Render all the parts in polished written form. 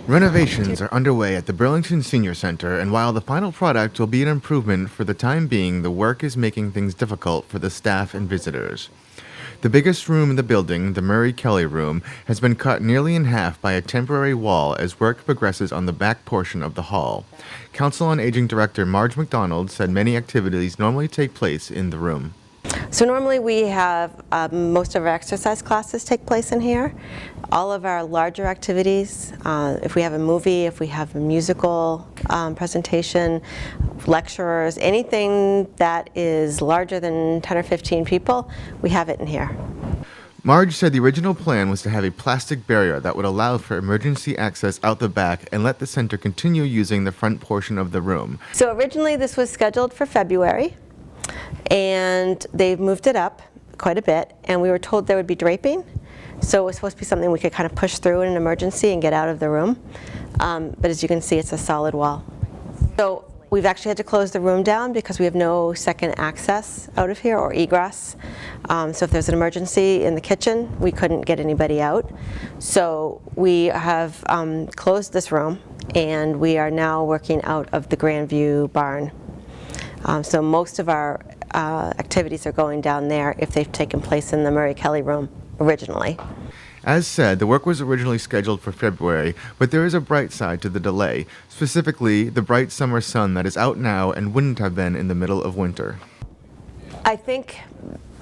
Renovations are underway at the Burlington Senior Center, and while the final product will be an improvement, for the time being, the work is making things difficult for the staff and visitors. The biggest room in the building, the Murray Kelly Room, has been cut nearly in half by a temporary wall as work progresses on the back portion of the hall. Council on Aging Director Marge McDonald said many activities normally take place in the room. So normally we have most of our exercise classes take place in here. All of our larger activities, if we have a movie, if we have a musical presentation, lecturers, anything that is larger than 10 or 15 people, we have it in here. Marge said the original plan was to have a plastic barrier that would allow for emergency access out the back and let the center continue using the front portion of the room. So originally this was scheduled for February, and they've moved it up quite a bit, and we were told there would be draping, so it was supposed to be something we could kind of push through in an emergency and get out of the room, but as you can see, it's a solid wall. So we've actually had to close the room down because we have no second access out of here or egress. So if there's an emergency in the kitchen, we couldn't get anybody out. So we have closed this room, and we are now working out of the Grandview barn. So most of our activities are going down there if they've taken place in the Murray Kelly room originally. As said, the work was originally scheduled for February, but there is a bright side to the delay, specifically the bright summer sun that is out now and wouldn't have been in the middle of winter. I think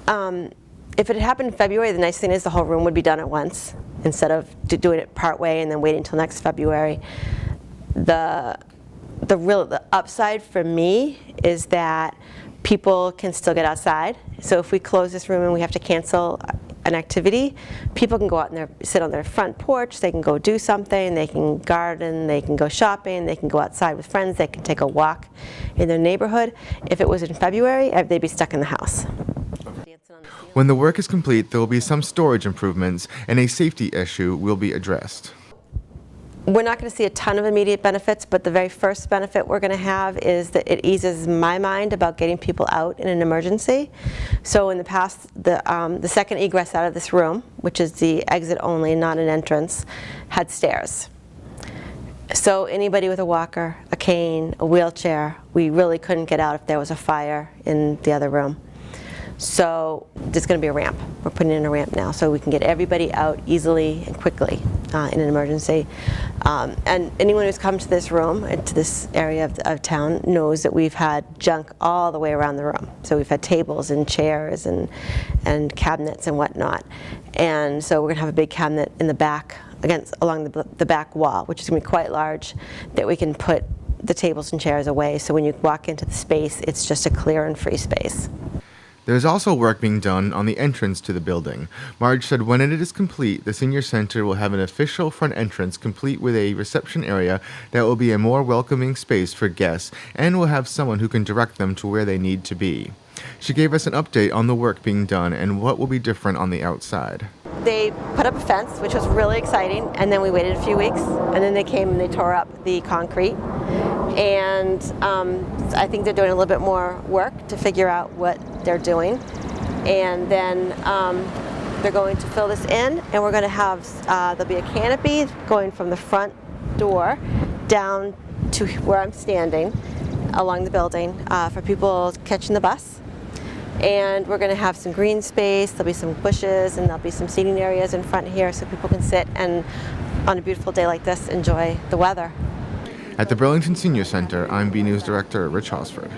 if it had happened in February, the nice thing is the whole room would be done at once instead of doing it part way and then waiting until next February. The upside for me is that people can still get outside. So if we close this room and we have to cancel an activity, people can go out and sit on their front porch, they can go do something, they can garden, they can go shopping, they can go outside with friends, they can take a walk in their neighborhood. If it was in February, they'd be stuck in the house. When the work is complete, there will be some storage improvements, and a safety issue will be addressed. We're not going to see a ton of immediate benefits, but the very first benefit we're going to have is that it eases my mind about getting people out in an emergency. So in the past, the second egress out of this room, which is the exit only, not an entrance, had stairs. So anybody with a walker, a cane, a wheelchair, we really couldn't get out if there was a fire in the other room. So there's going to be a ramp. We're putting in a ramp now so we can get everybody out easily and quickly in an emergency. And anyone who's come to this room, to this area of town, knows that we've had junk all the way around the room. So we've had tables and chairs and cabinets and whatnot. And so we're going to have a big cabinet in the back, along the back wall, which is going to be quite large, that we can put the tables and chairs away. So when you walk into the space, it's just a clear and free space. There is also work being done on the entrance to the building. Marge said when it is complete, the senior center will have an official front entrance complete with a reception area that will be a more welcoming space for guests and will have someone who can direct them to where they need to be. She gave us an update on the work being done and what will be different on the outside. They put up a fence, which was really exciting, and then we waited a few weeks, and then they came and they tore up the concrete. And I think they're doing a little bit more work to figure out what they're doing. And then they're going to fill this in, and we're going to have, there'll be a canopy going from the front door down to where I'm standing along the building for people catching the bus. And we're going to have some green space, there'll be some bushes, and there'll be some seating areas in front here so people can sit and, on a beautiful day like this, enjoy the weather. At the Burlington Senior Center, I'm B News Director Rich Hosford.